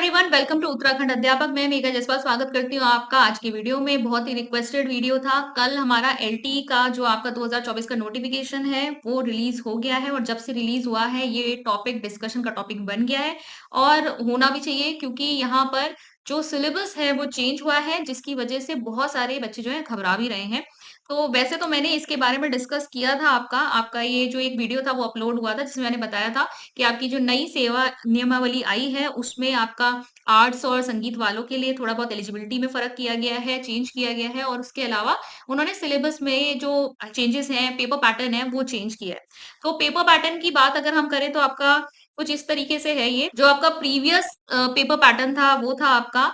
Everyone, welcome to Uttarakhand अध्यापक। मैं मेघा जसवाल स्वागत करती हूँ आपका आज की वीडियो में। बहुत ही रिक्वेस्टेड वीडियो था। कल हमारा एलटी का जो आपका 2024 का नोटिफिकेशन है वो रिलीज हो गया है और जब से रिलीज हुआ है ये टॉपिक डिस्कशन का टॉपिक बन गया है और होना भी चाहिए क्योंकि यहाँ पर जो सिलेबस है वो चेंज हुआ है जिसकी वजह से बहुत सारे बच्चे जो है घबरा भी रहे हैं। तो वैसे तो मैंने इसके बारे में डिस्कस किया था। आपका आपका ये जो एक वीडियो था वो अपलोड हुआ था जिसमें मैंने बताया था कि आपकी जो नई सेवा नियमावली आई है उसमें आपका आर्ट्स और संगीत वालों के लिए थोड़ा बहुत एलिजिबिलिटी में फर्क किया गया है, चेंज किया गया है और उसके अलावा उन्होंने सिलेबस में जो चेंजेस हैं, पेपर पैटर्न है वो चेंज किया है। तो पेपर पैटर्न की बात अगर हम करें तो आपका कुछ इस तरीके से है। ये जो आपका प्रीवियस पेपर पैटर्न था वो था आपका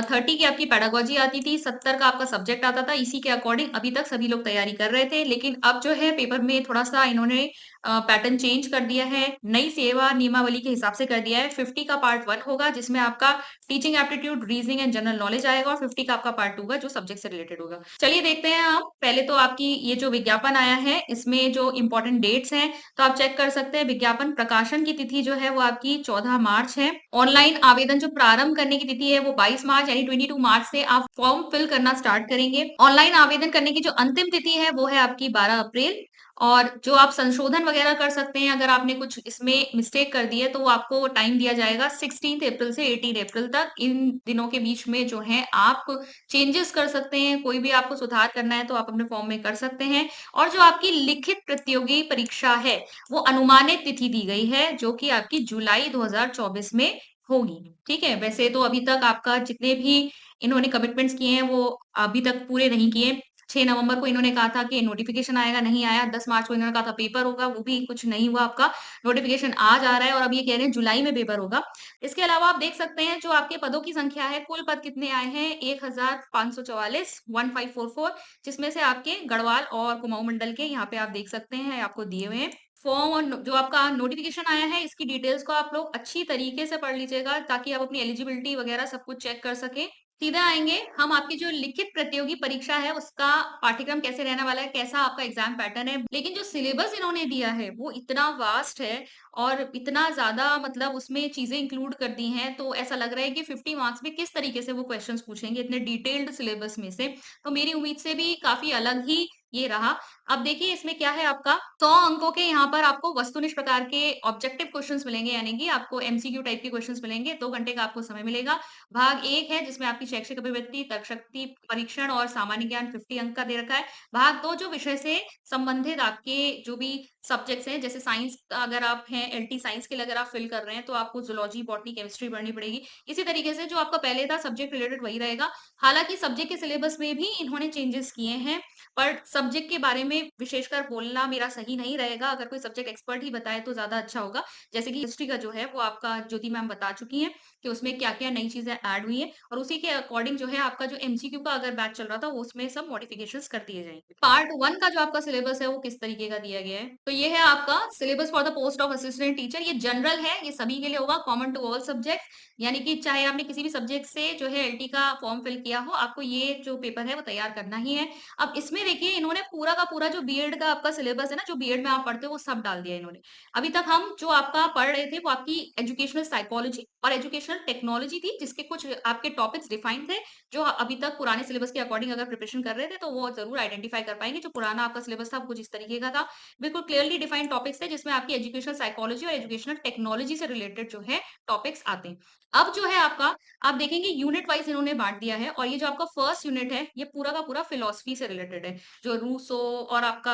30 की आपकी पेडागोजी आती थी, 70 का आपका सब्जेक्ट आता था। इसी के अकॉर्डिंग अभी तक सभी लोग तैयारी कर रहे थे, लेकिन अब जो है पेपर में थोड़ा सा इन्होंने पैटर्न चेंज कर दिया है, नई सेवा नियमावली के हिसाब से कर दिया है। 50 का पार्ट 1 होगा जिसमें आपका teaching aptitude, reasoning and general knowledge आएगा और 50 का आपका पार्ट 2 होगा जो सब्जेक्ट से रिलेटेड होगा। चलिए देखते हैं हम। पहले तो आपकी ये जो विज्ञापन आया है इसमें जो इंपॉर्टेंट डेट्स हैं तो आप चेक कर सकते हैं। विज्ञापन प्रकाशन की तिथि जो है वो आपकी 14 मार्च है। ऑनलाइन आवेदन जो प्रारंभ करने की तिथि है वो 22 मार्च यानी 22 मार्च से आप फॉर्म फिल करना स्टार्ट करेंगे। ऑनलाइन आवेदन करने की जो अंतिम तिथि है वो है आपकी 12 अप्रैल। और जो आप संशोधन वगैरह कर सकते हैं, अगर आपने कुछ इसमें मिस्टेक कर दी है तो वो आपको टाइम दिया जाएगा 16 अप्रैल से 18 अप्रैल तक। इन दिनों के बीच में जो है आप चेंजेस कर सकते हैं, कोई भी आपको सुधार करना है तो आप अपने फॉर्म में कर सकते हैं। और जो आपकी लिखित प्रतियोगी परीक्षा है वो अनुमानित तिथि दी गई है जो कि आपकी जुलाई 2024 में होगी। ठीक है, वैसे तो अभी तक आपका जितने भी इन्होंने कमिटमेंट्स किए हैं वो अभी तक पूरे नहीं किए। 6 नवंबर को इन्होंने कहा था कि नोटिफिकेशन आएगा, नहीं आया। 10 मार्च को इन्होंने कहा था पेपर होगा, वो भी कुछ नहीं हुआ आपका। नोटिफिकेशन आज आ रहा है और अब ये कह रहे हैं जुलाई में पेपर होगा। इसके अलावा आप देख सकते हैं जो आपके पदों की संख्या है, कुल पद कितने आए हैं 1544 1544, जिसमें से आपके गढ़वाल और कुमाऊं मंडल के यहाँ पे आप देख सकते हैं आपको दिए हुए हैं। फॉर्म और जो आपका नोटिफिकेशन आया है इसकी डिटेल्स को आप लोग अच्छी तरीके से पढ़ लीजिएगा ताकि आप अपनी एलिजिबिलिटी वगैरह सब कुछ चेक कर सकें। सीधा आएँगे हम आपकी जो लिखित प्रतियोगी परीक्षा है उसका पाठ्यक्रम कैसे रहने वाला है, कैसा आपका एग्ज़ाम पैटर्न है। लेकिन जो सिलेबस इन्होंने दिया है वो इतना वास्ट है और इतना ज़्यादा मतलब उसमें चीज़ें इंक्लूड कर दी हैं, तो ऐसा लग रहा है कि 50 मार्क्स में किस तरीके से वो क्वेश्चंस पूछेंगे इतने डिटेल्ड सिलेबस में से। तो मेरी उम्मीद से भी काफ़ी अलग ही ये रहा। अब देखिए इसमें क्या है आपका 100 अंकों के यहाँ पर आपको वस्तुनिष्ठ प्रकार के ऑब्जेक्टिव क्वेश्चंस मिलेंगे, यानी कि आपको एमसीक्यू टाइप के क्वेश्चंस मिलेंगे। 2 घंटे का आपको समय मिलेगा। भाग 1 है जिसमें आपकी शैक्षिक अभिवृत्ति, तर्कशक्ति परीक्षण और सामान्य ज्ञान 50 अंक का दे रखा है। भाग 2 जो विषय से संबंधित आपके जो भी सब्जेक्ट्स हैं, जैसे साइंस अगर आप हैं, एलटी साइंस के लिए अगर आप फिल कर रहे हैं तो आपको ज़ूलॉजी, बॉटनी, केमिस्ट्री पढ़नी पड़ेगी। इसी तरीके से जो आपका पहले था सब्जेक्ट रिलेटेड वही रहेगा। हालाँकि सब्जेक्ट के सिलेबस में भी इन्होंने चेंजेस किए हैं, पर सब्जेक्ट के बारे में विशेषकर बोलना मेरा सही नहीं रहेगा। अगर कोई सब्जेक्ट एक्सपर्ट ही बताए तो ज़्यादा अच्छा होगा। जैसे कि हिस्ट्री का जो है वो आपका ज्योति मैम बता चुकी हैं कि उसमें क्या-क्या नई चीज़ें ऐड हुई हैं और उसी के अकॉर्डिंग जो है आपका जो एमसीक्यू का अगर बैच चल रहा था, वो उसमें सब मॉडिफिकेशंस कर दिए जाएँगे। पार्ट 1 का जो आपका सिलेबस है, वो किस तरीके का दिया गया है? तो ये है आपका syllabus for the post of assistant teacher. ये जनरल है, ये सभी के लिए होगा, कॉमन टू ऑल सब्जेक्ट, यानी कि चाहे आपने किसी भी सब्जेक्ट से जो है एलटी का फॉर्म फिल किया हो, आपको ये जो पेपर है वो तैयार करना ही है। अब इसमें देखिए इन्होंने पूरा का पूरा जो बीएड का आपका सिलेबस है ना, जो बीएड में आप पढ़ते हो, वो सब डाल दिया इन्होंने। अभी तक हम जो आपका पढ़ रहे थे वो आपकी एजुकेशनल साइकोलॉजी और एजुकेशनल टेक्नोलॉजी थी, जिसके कुछ आपके टॉपिक्स डिफाइन थे, जो अभी तक पुराने सिलेबस के अकॉर्डिंग अगर प्रिपरेशन कर रहे थे, तो वो ज़रूर आइडेंटिफाई कर पाएँगे। जो पुराना आपका सिलेबस था, वो कुछ इस तरीके का था। बिल्कुल क्लियरली डिफाइंड टॉपिक्स थे, जिसमें आपकी एजुकेशनल साइकोलॉजी और एजुकेशनल टेक्नोलॉजी से रिलेटेड जो है टॉपिक्स आते हैं। अब जो है आपका आप देखेंगे यूनिट वाइज़ इन्होंने बाँट दिया है और ये जो आपका फर्स्ट यूनिट है, ये पूरा का पूरा फिलॉसफी से रिलेटेड है। जो रूसो और आपका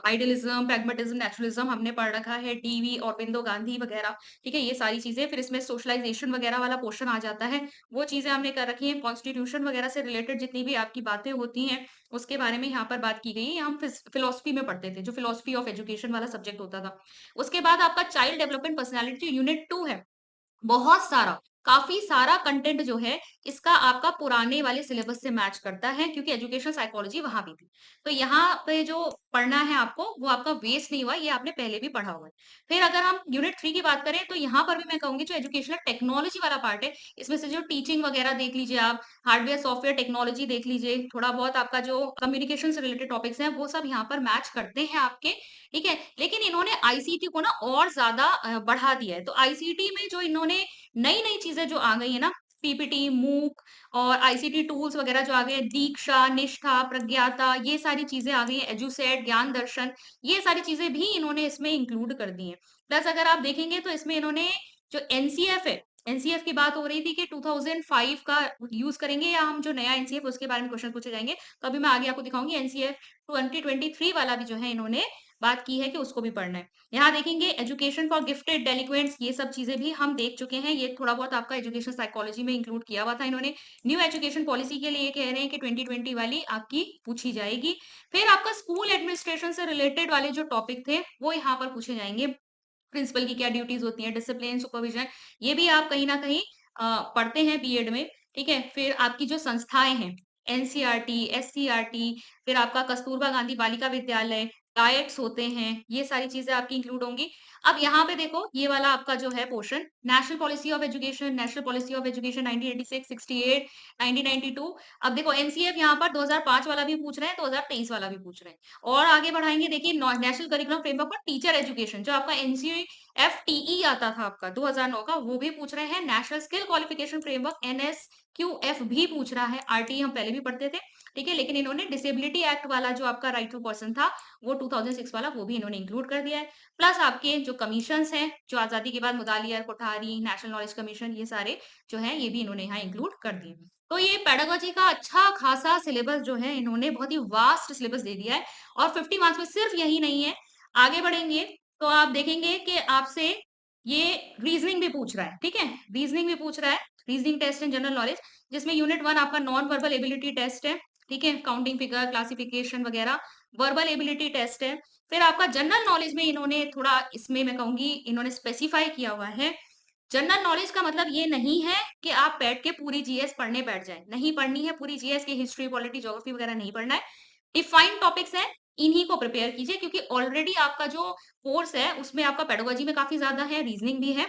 आइडियलिज्म, प्रैग्मेटिज्म, नेचुरलिज्म हमने पढ़ रखा है, डीवी, औरबिंदो गांधी वगैरह, ठीक है? ये सारी चीज़ें, फिर इसमें सोशलाइज़ेशन वगैरह वाला पोर्शन आ जाता है, वो चीज़ें हमने कर रखी हैं। कॉन्स्टिट्यूशन वगैरह से रिलेटेड जितनी भी आपकी बातें होती हैं, उसके बारे में यहाँ पर बात की गई है। हम फिलॉसफी में पढ़ते थे, जो फिलॉसफी ऑफ एजुकेशन वाला सब्जेक्ट होता था। उसके बाद आपका चाइल्ड डेवलपमेंट पर्सनैलिटी यूनिट 2 है। बहुत सारा, काफ़ी सारा कंटेंट जो है, इसका आपका पुराने वाले सिलेबस से मैच करता है क्योंकि एजुकेशनल साइकोलॉजी वहाँ भी थी। तो यहाँ पे जो पढ़ना है आपको, वो आपका वेस्ट नहीं हुआ, ये आपने पहले भी पढ़ा हुआ है। फिर अगर हम यूनिट 3 की बात करें, तो यहाँ पर भी मैं कहूँगी जो एजुकेशनल टेक्नोलॉजी वाला पार्ट है, इसमें से जो टीचिंग वगैरह देख लीजिए आप, हार्डवेयर, सॉफ्टवेयर टेक्नोलॉजी देख लीजिए, थोड़ा बहुत आपका जो कम्युनिकेशन से रिलेटेड टॉपिक्स हैं, वो सब यहाँ पर मैच करते हैं आपके, ठीक है? लेकिन इन्होंने आईसीटी को ना और ज़्यादा बढ़ा दिया है। तो आईसीटी में जो इन्होंने नई-नई चीज़ें जो आ गई है ना, पीपीटी, मूक और आईसीटी टूल्स वगैरह जो आ गए हैं, दीक्षा, निष्ठा, प्रज्ञाता, ये सारी चीज़ें आ गई हैं, एजुसेट, ज्ञान दर्शन, ये सारी चीज़ें भी इन्होंने इसमें इंक्लूड कर दी हैं। प्लस अगर आप देखेंगे तो इसमें इन्होंने जो एनसीएफ है, एनसीएफ की बात हो रही थी कि 2005 का यूज़ करेंगे या हम जो नया एनसीएफ उसके बारे में क्वेश्चन पूछे जाएँगे। तो अभी मैं आगे आपको दिखाऊँगी एनसीएफ 2023 वाला भी जो है इन्होंने बात की है कि उसको भी पढ़ना है। यहाँ देखेंगे एजुकेशन फॉर गिफ्टेड डेलिक्वेंट्स ये सब चीज़ें भी हम देख चुके हैं। ये थोड़ा बहुत आपका एजुकेशन साइकोलॉजी में इंक्लूड किया हुआ था इन्होंने। न्यू एजुकेशन पॉलिसी के लिए कह रहे हैं कि 2020 वाली आपकी पूछी जाएगी। फिर आपका स्कूल एडमिनिस्ट्रेशन से रिलेटेड वाले जो टॉपिक थे, वो यहाँ पर पूछे जाएँगे। प्रिंसिपल की क्या ड्यूटीज़ होती हैं, डिसिप्लिन, सुपरविज़न, ये भी आप कहीं न कहीं पढ़ते हैं बीएड में, ठीक है? फिर आपकी जो संस्थाएँ हैं, एनसीईआरटी, एससीईआरटी, फिर आपका कस्तूरबा गांधी बालिका विद्यालय, डायट्स होते हैं, ये सारी चीज़ें आपकी इंक्लूड होंगी। अब यहाँ पे देखो, ये वाला आपका जो है portion, national policy of education 1986, 68, 1992। अब देखो एनसीएफ यहाँ पर 2005 वाला भी पूछ रहे हैं, 2023 वाला भी पूछ रहे हैं। और आगे बढ़ाएँगे देखिए national curriculum framework for teacher education जो आपका एनसीईएफटीई आता था आपका 2009 का वो भी पूछ रहे हैं। National skill qualification framework NSQF भी पूछ रहा है। आरटीई हम पहले भी पढ़ते थे, ठीक है? लेकिन इन्होंने डिसेबिलिटी एक्ट वाला जो आपका राइट टू पर्सन था वो 2006 वाला वो भी इन्होंने इंक्लूड कर दिया है। प्लस आपके जो कमीशंस हैं, जो आज़ादी के बाद Mudaliar, Kothari, national knowledge commission ये सारे जो हैं ये भी इन्होंने यहाँ इंक्लूड कर दिए। तो ये पेडागोजी का अच्छा खासा सिलेबस जो है इन्होंने बहुत ही वास्ट सिलेबस दे दिया है और 50 मार्क्स में सिर्फ यही नहीं है। आगे बढ़ेंगे तो आप देखेंगे कि आपसे ये रीजनिंग भी पूछ रहा है, ठीक है? रीजनिंग भी पूछ रहा है, reasoning test and general knowledge जिसमें यूनिट 1 आपका नॉन वर्बल एबिलिटी टेस्ट है, ठीक है? काउंटिंग फिगर, क्लासिफिकेशन वगैरह, वर्बल एबिलिटी टेस्ट है। फिर आपका जनरल नॉलेज में इन्होंने थोड़ा इसमें मैं कहूँगी इन्होंने स्पेसिफाई किया हुआ है जनरल नॉलेज का मतलब ये नहीं है कि आप बैठ के पूरी जीएस पढ़ने बैठ जाएँ। नहीं पढ़नी है पूरी जीएस की हिस्ट्री, पॉलिटी, ज्योग्राफी वगैरह नहीं पढ़ना है। डिफाइंड टॉपिक्स हैं, इन्हीं को प्रिपेयर कीजिए क्योंकि ऑलरेडी आपका जो कोर्स है उसमें आपका पेडागोजी में काफ़ी ज़्यादा है, रीजनिंग भी है।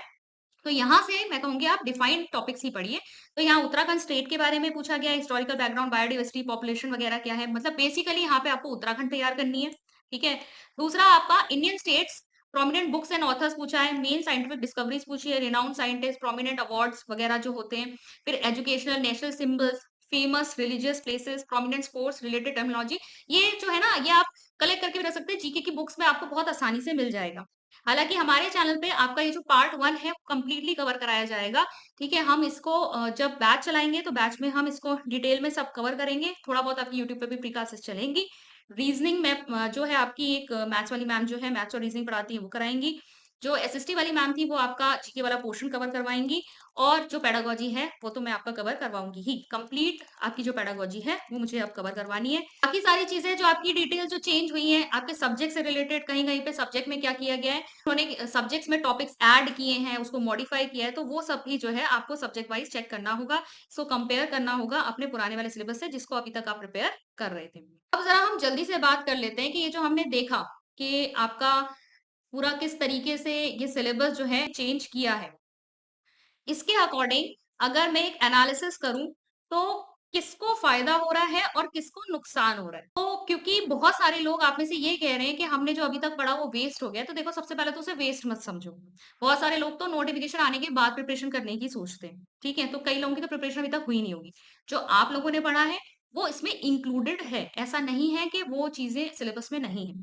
तो यहाँ से मैं कहूँगी आप डिफाइंड टॉपिक्स ही पढ़िए। तो यहाँ उत्तराखंड स्टेट के बारे में पूछा गया है, हिस्टोरिकल बैकग्राउंड, बायोडायवर्सिटी, पॉपुलेशन वगैरह क्या है, मतलब बेसिकली यहाँ पे आपको उत्तराखंड तैयार करनी है, ठीक है? दूसरा आपका Indian states, prominent books and authors पूछा है, मेन साइंटिफिक डिस्कवरीज पूछी है, रिनाउंड साइंटिस्ट, प्रोमिनेंट अवार्ड्स वगैरह जो होते हैं, फिर educational, national symbols, famous religious places, prominent sports related terminology, ये जो है ना, ये आप कलेक्ट करके भी रख सकते हैं, जीके की बुक्स में आपको बहुत आसानी से मिल जाएगा। हालाँकि हमारे चैनल पे आपका ये जो पार्ट 1 है, कंप्लीटली कवर कराया जाएगा, ठीक है? हम इसको जब बैच चलाएँगे तो बैच में हम इसको डिटेल में सब कवर करेंगे। थोड़ा बहुत आपकी यूट्यूब पे भी प्री क्लासेस चलेंगी। रीज़निंग में जो है आपकी एक मैथ्स वाली मैम जो है मैथ्स और रीज़निंग पढ़ाती हैं वो कराएँगी। जो एसएसटी वाली मैम थी वो आपका जीके वाला पोर्शन कवर करवाएँगी और जो पेडागोजी है वो तो मैं आपका कवर करवाऊँगी ही। कंप्लीट आपकी जो पेडागोजी है वो मुझे अब कवर करवानी है। बाकी सारी चीज़ें जो आपकी डिटेल जो चेंज हुई हैं, आपके सब्जेक्ट से रिलेटेड कहीं-कहीं पे सब्जेक्ट में क्या किया गया है, उन्होंने सब्जेक्ट्स में टॉपिक्स ऐड किए हैं, उसको मॉडिफाई किया है, तो वो सब भी जो है आपको सब्जेक्ट वाइज़ चेक करना होगा। इसको कंपेयर करना होगा अपने पुराने वाले सिलेबस से जिसको अभी तक आप प्रिपेयर कर रहे थे। अब ज़रा हम जल्दी से बात कर लेते हैं कि ये जो हमने देखा कि आपका पूरा किस तरीके से ये सिलेबस जो है चेंज किया है। इसके अकॉर्डिंग अगर मैं एक एनालिसिस करूँ, तो किसको फ़ायदा हो रहा है और किसको नुकसान हो रहा है। तो क्योंकि बहुत सारे लोग आप में से ये कह रहे हैं कि हमने जो अभी तक पढ़ा वो वेस्ट हो गया, तो देखो सबसे पहले तो उसे वेस्ट मत समझो। बहुत सारे लोग तो नोटिफ़िकेशन आने के बाद प्रिपरेशन करने की सोचते हैं, ठीक है? तो कई लोगों की तो प्रिपरेशन अभी तक हुई नहीं होगी। जो आप लोगों ने पढ़ा है, वो इसमें इंक्लूडेड है। ऐसा नहीं है कि वो चीज़ें सिलेबस में नहीं है।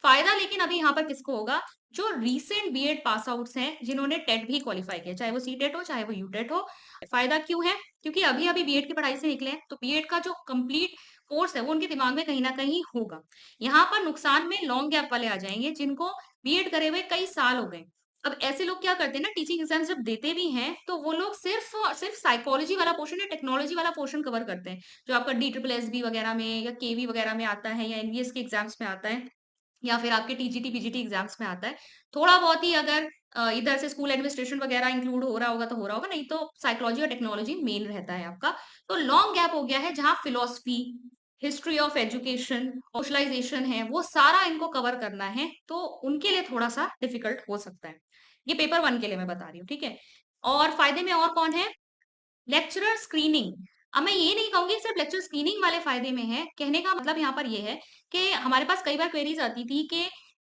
फ़ायदा लेकिन अभी यहाँ पर किसको होगा जो रीसेंट बीएड पास आउट्स हैं, जिन्होंने टेट भी क्वालिफाई किया, चाहे वो सीटेट हो, चाहे वो यूटेट हो। फ़ायदा क्यों है? क्योंकि अभी-अभी बीएड की पढ़ाई से निकले हैं, तो बीएड का जो कंप्लीट कोर्स है, वो उनके दिमाग में कहीं न कहीं होगा। यहाँ पर नुकसान में लॉन्ग गैप वाले आ जाएँगे, जिनको बीएड करे हुए कई साल हो गए। अब ऐसे लोग क्या करते हैं ना, टीचिंग एग्ज़ाम्स जब देते भी हैं, तो वो लोग सिर्फ़ और सिर्फ़ साइकोलॉजी वाला पोर्शन या टेक्नोलॉजी वाला पोर्शन कवर करते हैं। जो आपका DSSB वगैरह में या केवी वगैरह में आता है या एनवीएस के एग्ज़ाम्स में आता है। या फिर आपके टीजीटी, पीजीटी एग्ज़ाम्स में आता है। थोड़ा बहुत ही अगर इधर से स्कूल एडमिनिस्ट्रेशन वगैरह इंक्लूड हो रहा होगा तो हो रहा होगा, नहीं तो साइकोलॉजी और टेक्नोलॉजी मेन रहता है आपका। तो लॉन्ग गैप हो गया है जहाँ फिलॉसफी, हिस्ट्री ऑफ एजुकेशन, सोशलाइज़ेशन है, वो सारा इनको कवर करना है, तो उनके लिए थोड़ा-सा डिफ़िकल्ट हो सकता है। ये पेपर 1 के लिए मैं बता रही हूँ, ठीक है? और फ़ायदे में और कौन है? Lecturer screening. अब मैं ये नहीं कहूँगी सिर्फ़ लेक्चर स्क्रीनिंग वाले फ़ायदे में है, कहने का मतलब यहाँ पर ये है कि हमारे पास कई बार क्वेरीज़ आती थी कि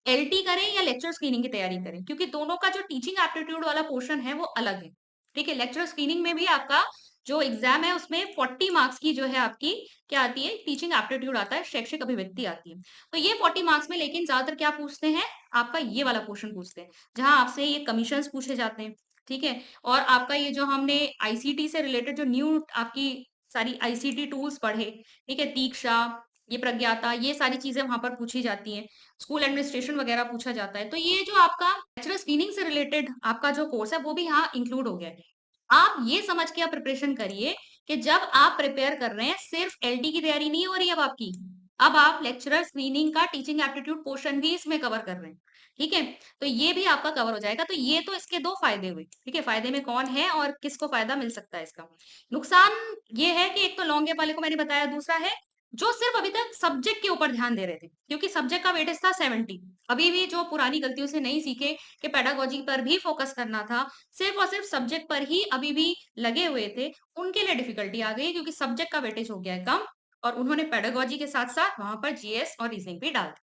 एलटी करें या लेक्चर स्क्रीनिंग की तैयारी करें, क्योंकि दोनों का जो टीचिंग एप्टीट्यूड वाला पोर्शन है वो अलग है, ठीक है? लेक्चरर स्क्रीनिंग में भी आपका जो एग्ज़ाम है उसमें 40 मार्क्स की जो है आपकी क्या आती है? टीचिंग एप्टीट्यूड आता है, शैक्षिक अभिव्यक्ति आती है। तो ये 40 मार्क्स में लेकिन ज़्यादातर क्या पूछते हैं? आपका ये वाला क्वेश्चन पूछते हैं, जहाँ आपसे ये कमीशंस पूछे जाते हैं, ठीक है? और आपका ये जो हमने आईसीटी से रिलेटेड जो न्यू आपकी सारी आईसीटी टूल्स पढ़े, ठीक है? दीक्षा, ये प्रज्ञाता, ये सारी चीज़ें वहाँ पर पूछी जाती हैं। स्कूल एडमिनिस्ट्रेशन वगैरह पूछा जाता है। तो ये जो आपका नेचुरल स्क्रीनिंग से रिलेटेड आपका जो कोर्स है, वो भी यहाँ इंक्लूड हो गया है। आप ये समझ के आप प्रिपरेशन करिए कि जब आप प्रिपेयर कर रहे हैं, सिर्फ एलटी की तैयारी नहीं हो रही है अब आपकी। अब आप लेक्चरर स्क्रीनिंग का टीचिंग एप्टीट्यूड पोर्शन भी इसमें कवर कर रहे हैं। ठीक है? तो ये भी आपका कवर हो जाएगा। तो ये तो इसके 2 फ़ायदे हुए। ठीक है? फ़ायदे में कौन है और किसको फ़ायदा मिल सकता है इसका। नुकसान ये है कि एक तो लॉन्ग गैप वाले को मैंने बताया, दूसरा है जो सिर्फ अभी तक सब्जेक्ट के ऊपर ध्यान दे रहे थे, क्योंकि सब्जेक्ट का वेटेज था 70। अभी भी जो पुरानी गलतियों से नहीं सीखे कि पेडागोजी पर भी फोकस करना था, सिर्फ और सिर्फ सब्जेक्ट पर ही अभी भी लगे हुए थे, उनके लिए डिफिकल्टी आ गई क्योंकि सब्जेक्ट का वेटेज हो गया है कम और उन्होंने पेडागोजी के साथ-साथ वहाँ पर जीएस और रीजनिंग भी डाल दी।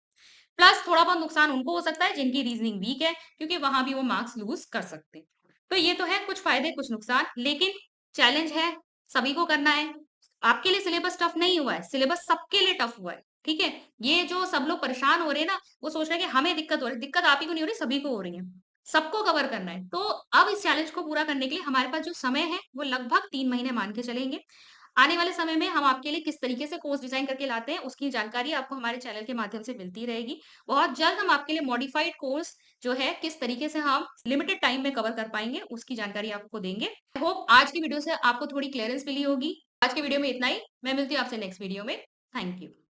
प्लस थोड़ा बहुत नुकसान उनको हो सकता है जिनकी रीजनिंग वीक है, क्योंकि वहाँ भी वो मार्क्स लूज़ कर सकते हैं। तो ये तो है कुछ फ़ायदे, कुछ नुकसान, लेकिन चैलेंज है, सभी को करना है। आपके लिए सिलेबस टफ नहीं हुआ है, सिलेबस सबके लिए टफ हुआ है, ठीक है? ये जो सब लोग परेशान हो रहे हैं ना, वो सोच रहे हैं कि हमें दिक्कत हो रही है, दिक्कत आप ही को नहीं हो रही, सभी को हो रही है। सबको कवर करना है। तो अब इस चैलेंज को पूरा करने के लिए हमारे पास जो समय है, वो लगभग 3 महीने मान के चलेंगे। आने वाले समय में हम आपके लिए किस तरीके से कोर्स डिज़ाइन करके लाते हैं, उसकी जानकारी आपको हमारे चैनल के माध्यम से मिलती रहेगी। बहुत जल्द हम आपके लिए मॉडिफाइड कोर्स जो है, किस तरीके से हम लिमिटेड टाइम में कवर कर पाएँगे, उसकी जानकारी आपको देंगे। आई होप आज की वीडियो से आपको थोड़ी क्लीयरेंस मिली होगी। आज की वीडियो में इतना ही। मैं मिलती हूँ आपसे नेक्स्ट वीडियो में। Thank you.